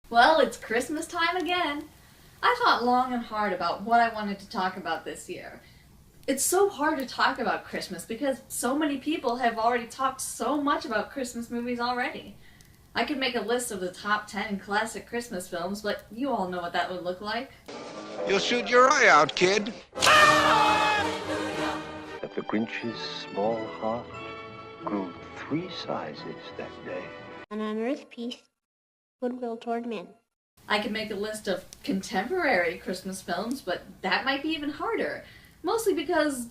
Well, it's Christmas time again. I thought long and hard about what I wanted to talk about this year. It's so hard to talk about Christmas because so many people have already talked so much about Christmas movies already. I could make a list of the top 10 classic Christmas films, but you all know what that would look like. You'll shoot your eye out, kid. That the Grinch's small heart grew 3 sizes that day. And on earth peace, goodwill toward men. I could make a list of contemporary Christmas films, but that might be even harder. Mostly because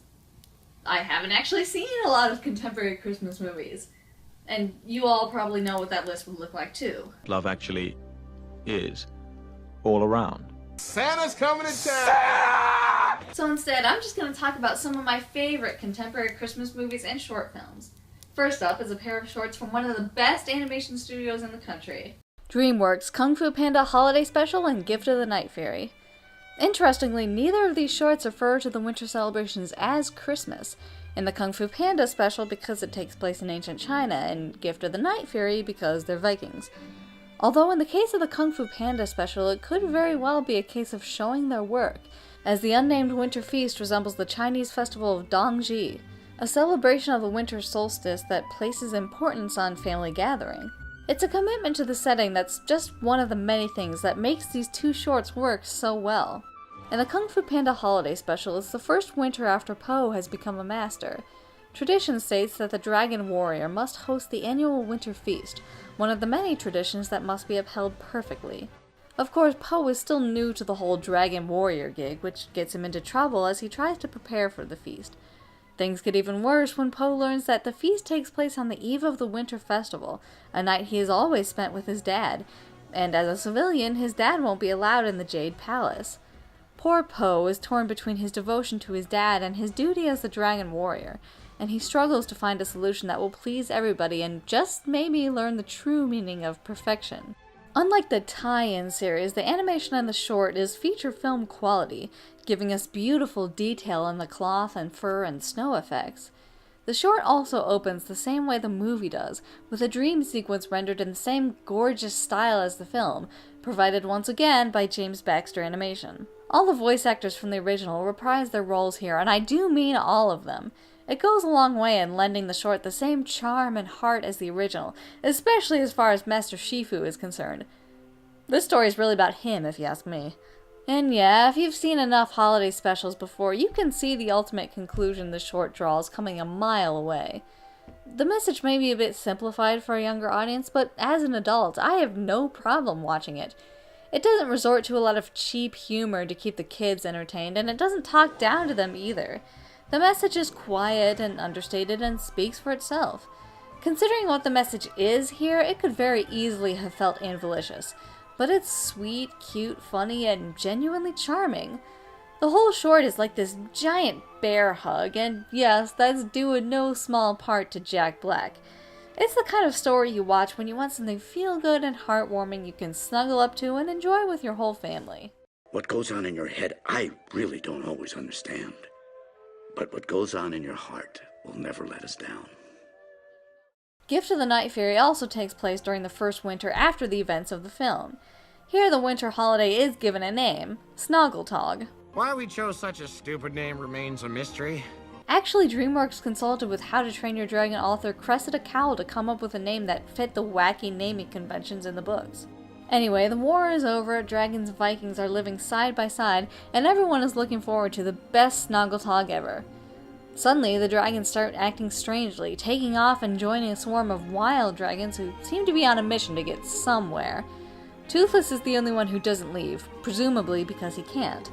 I haven't actually seen a lot of contemporary Christmas movies. And you all probably know what that list would look like too. Love actually is all around. Santa's coming to town! So instead, I'm just going to talk about some of my favorite contemporary Christmas movies and short films. First up is a pair of shorts from one of the best animation studios in the country. Dreamworks' Kung Fu Panda Holiday Special and Gift of the Night Fairy. Interestingly, neither of these shorts refer to the winter celebrations as Christmas. In the Kung Fu Panda special because it takes place in ancient China, and Gift of the Night Fairy because they're Vikings. Although in the case of the Kung Fu Panda special, it could very well be a case of showing their work, as the unnamed winter feast resembles the Chinese festival of Dongji, a celebration of the winter solstice that places importance on family gathering. It's a commitment to the setting that's just one of the many things that makes these two shorts work so well. In the Kung Fu Panda Holiday Special, it's the first winter after Po has become a master. Tradition states that the Dragon Warrior must host the annual winter feast, one of the many traditions that must be upheld perfectly. Of course, Po is still new to the whole Dragon Warrior gig, which gets him into trouble as he tries to prepare for the feast. Things get even worse when Po learns that the feast takes place on the eve of the winter festival, a night he has always spent with his dad, and as a civilian, his dad won't be allowed in the Jade Palace. Poor Po is torn between his devotion to his dad and his duty as the Dragon Warrior, and he struggles to find a solution that will please everybody and just maybe learn the true meaning of perfection. Unlike the tie-in series, the animation on the short is feature film quality, giving us beautiful detail in the cloth and fur and snow effects. The short also opens the same way the movie does, with a dream sequence rendered in the same gorgeous style as the film, provided once again by James Baxter Animation. All the voice actors from the original reprise their roles here, and I do mean all of them. It goes a long way in lending the short the same charm and heart as the original, especially as far as Master Shifu is concerned. This story is really about him, if you ask me. And yeah, if you've seen enough holiday specials before, you can see the ultimate conclusion the short draws coming a mile away. The message may be a bit simplified for a younger audience, but as an adult, I have no problem watching it. It doesn't resort to a lot of cheap humor to keep the kids entertained, and it doesn't talk down to them either. The message is quiet and understated and speaks for itself. Considering what the message is here, it could very easily have felt invalicious. But it's sweet, cute, funny, and genuinely charming. The whole short is like this giant bear hug, and yes, that's due in no small part to Jack Black. It's the kind of story you watch when you want something feel-good and heartwarming you can snuggle up to and enjoy with your whole family. What goes on in your head, I really don't always understand. But what goes on in your heart will never let us down. Gift of the Night Fairy also takes place during the first winter after the events of the film. Here the winter holiday is given a name, Snoggletog. Why we chose such a stupid name remains a mystery. Actually, DreamWorks consulted with How to Train Your Dragon author Cressida Cowell to come up with a name that fit the wacky naming conventions in the books. Anyway, the war is over, dragons and Vikings are living side by side, and everyone is looking forward to the best Snoggletog ever. Suddenly, the dragons start acting strangely, taking off and joining a swarm of wild dragons who seem to be on a mission to get somewhere. Toothless is the only one who doesn't leave, presumably because he can't.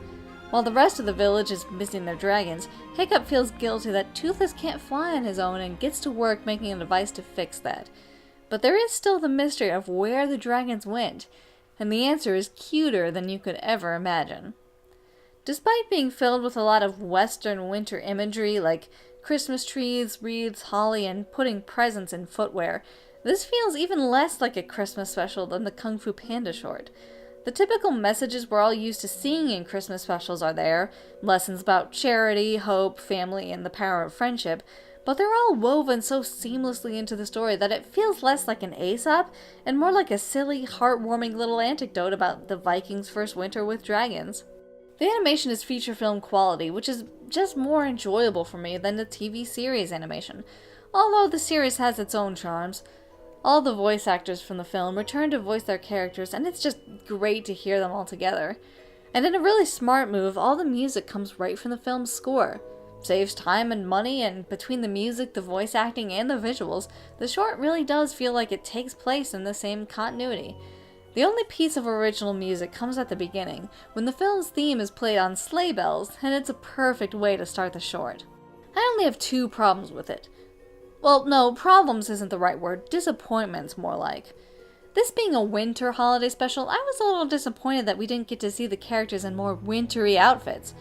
While the rest of the village is missing their dragons, Hiccup feels guilty that Toothless can't fly on his own and gets to work making a device to fix that. But there is still the mystery of where the dragons went, and the answer is cuter than you could ever imagine. Despite being filled with a lot of Western winter imagery like Christmas trees, wreaths, holly, and putting presents in footwear, this feels even less like a Christmas special than the Kung Fu Panda short. The typical messages we're all used to seeing in Christmas specials are there, lessons about charity, hope, family, and the power of friendship, but they're all woven so seamlessly into the story that it feels less like an Aesop and more like a silly, heartwarming little anecdote about the Vikings' first winter with dragons. The animation is feature film quality, which is just more enjoyable for me than the TV series animation, although the series has its own charms. All the voice actors from the film return to voice their characters, and it's just great to hear them all together. And in a really smart move, all the music comes right from the film's score. Saves time and money, and between the music, the voice acting, and the visuals, the short really does feel like it takes place in the same continuity. The only piece of original music comes at the beginning, when the film's theme is played on sleigh bells, and it's a perfect way to start the short. I only have 2 problems with it. Well, no, problems isn't the right word, disappointments more like. This being a winter holiday special, I was a little disappointed that we didn't get to see the characters in more wintry outfits.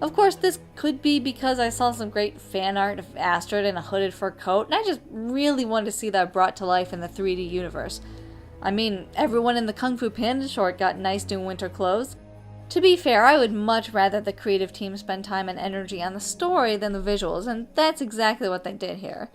Of course, this could be because I saw some great fan art of Astrid in a hooded fur coat, and I just really wanted to see that brought to life in the 3D universe. I mean, everyone in the Kung Fu Panda short got nice new winter clothes. To be fair, I would much rather the creative team spend time and energy on the story than the visuals, and that's exactly what they did here.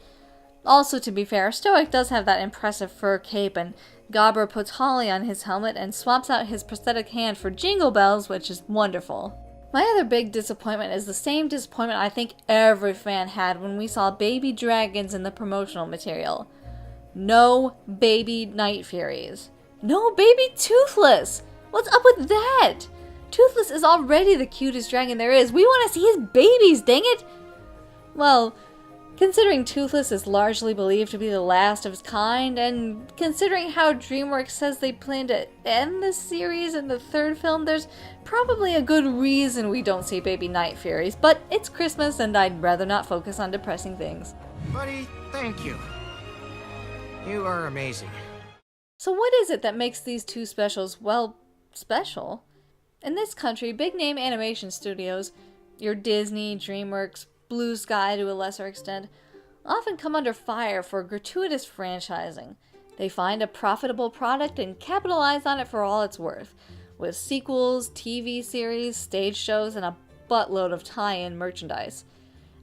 Also, to be fair, Stoic does have that impressive fur cape, and Gobber puts Holly on his helmet and swaps out his prosthetic hand for Jingle Bells, which is wonderful. My other big disappointment is the same disappointment I think every fan had when we saw baby dragons in the promotional material. No baby Night Furies. No baby Toothless! What's up with that? Toothless is already the cutest dragon there is. We want to see his babies, dang it! Well, considering Toothless is largely believed to be the last of its kind, and considering how Dreamworks says they plan to end the series in the 3rd film, there's probably a good reason we don't see baby Night Furies, but it's Christmas and I'd rather not focus on depressing things. Buddy, thank you. You are amazing. So what is it that makes these 2 specials, well, special? In this country, big-name animation studios, your Disney, Dreamworks, Blue Sky to a lesser extent, often come under fire for gratuitous franchising. They find a profitable product and capitalize on it for all it's worth, with sequels, TV series, stage shows, and a buttload of tie-in merchandise.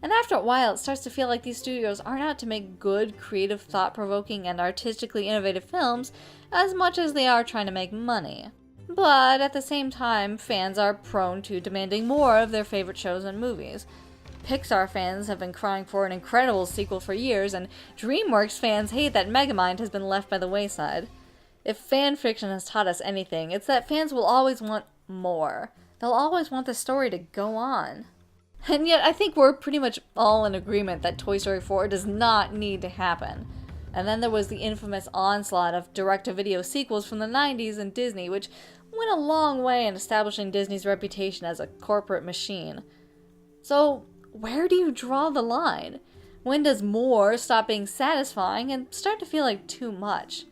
And after a while, it starts to feel like these studios aren't out to make good, creative, thought-provoking, and artistically innovative films as much as they are trying to make money. But at the same time, fans are prone to demanding more of their favorite shows and movies. Pixar fans have been crying for an incredible sequel for years, and Dreamworks fans hate that Megamind has been left by the wayside. If fan fiction has taught us anything, it's that fans will always want more. They'll always want the story to go on. And yet, I think we're pretty much all in agreement that Toy Story 4 does not need to happen. And then there was the infamous onslaught of direct-to-video sequels from the 90s and Disney, which went a long way in establishing Disney's reputation as a corporate machine. So, where do you draw the line? When does more stop being satisfying and start to feel like too much?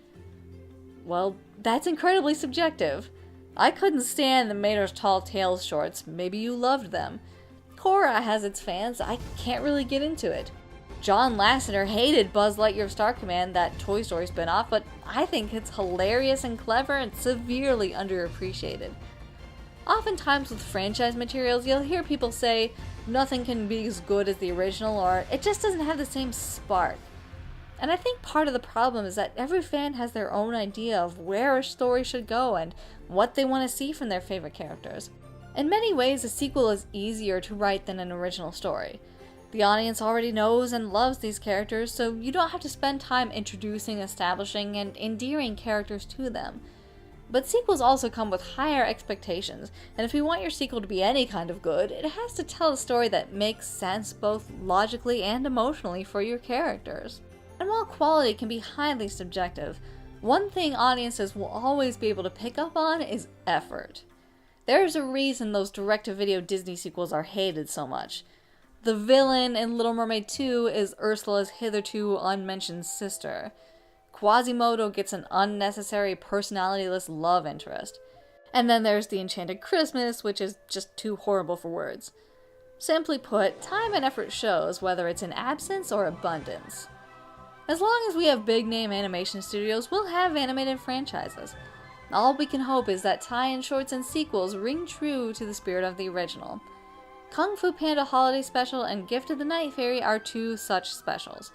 Well, that's incredibly subjective. I couldn't stand the Mater's Tall Tales shorts. Maybe you loved them. Korra has its fans. I can't really get into it. John Lasseter hated Buzz Lightyear Star Command, that Toy Story spinoff, but I think it's hilarious and clever and severely underappreciated. Oftentimes with franchise materials, you'll hear people say, nothing can be as good as the original, or it just doesn't have the same spark. And I think part of the problem is that every fan has their own idea of where a story should go and what they want to see from their favorite characters. In many ways, a sequel is easier to write than an original story. The audience already knows and loves these characters, so you don't have to spend time introducing, establishing, and endearing characters to them. But sequels also come with higher expectations, and if you want your sequel to be any kind of good, it has to tell a story that makes sense both logically and emotionally for your characters. And while quality can be highly subjective, one thing audiences will always be able to pick up on is effort. There's a reason those direct-to-video Disney sequels are hated so much. The villain in Little Mermaid 2 is Ursula's hitherto unmentioned sister. Quasimodo gets an unnecessary personality-less love interest. And then there's the Enchanted Christmas, which is just too horrible for words. Simply put, time and effort shows whether it's in absence or abundance. As long as we have big-name animation studios, we'll have animated franchises. All we can hope is that tie-in shorts and sequels ring true to the spirit of the original. Kung Fu Panda Holiday Special and Gift of the Night Fairy are two such specials.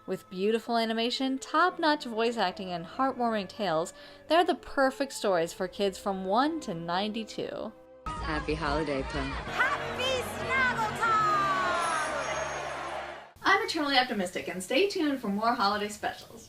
With beautiful animation, top-notch voice acting, and heartwarming tales, they're the perfect stories for kids from 1 to 92. Happy holiday time. Happy Snaggle Time! I'm eternally optimistic, and stay tuned for more holiday specials.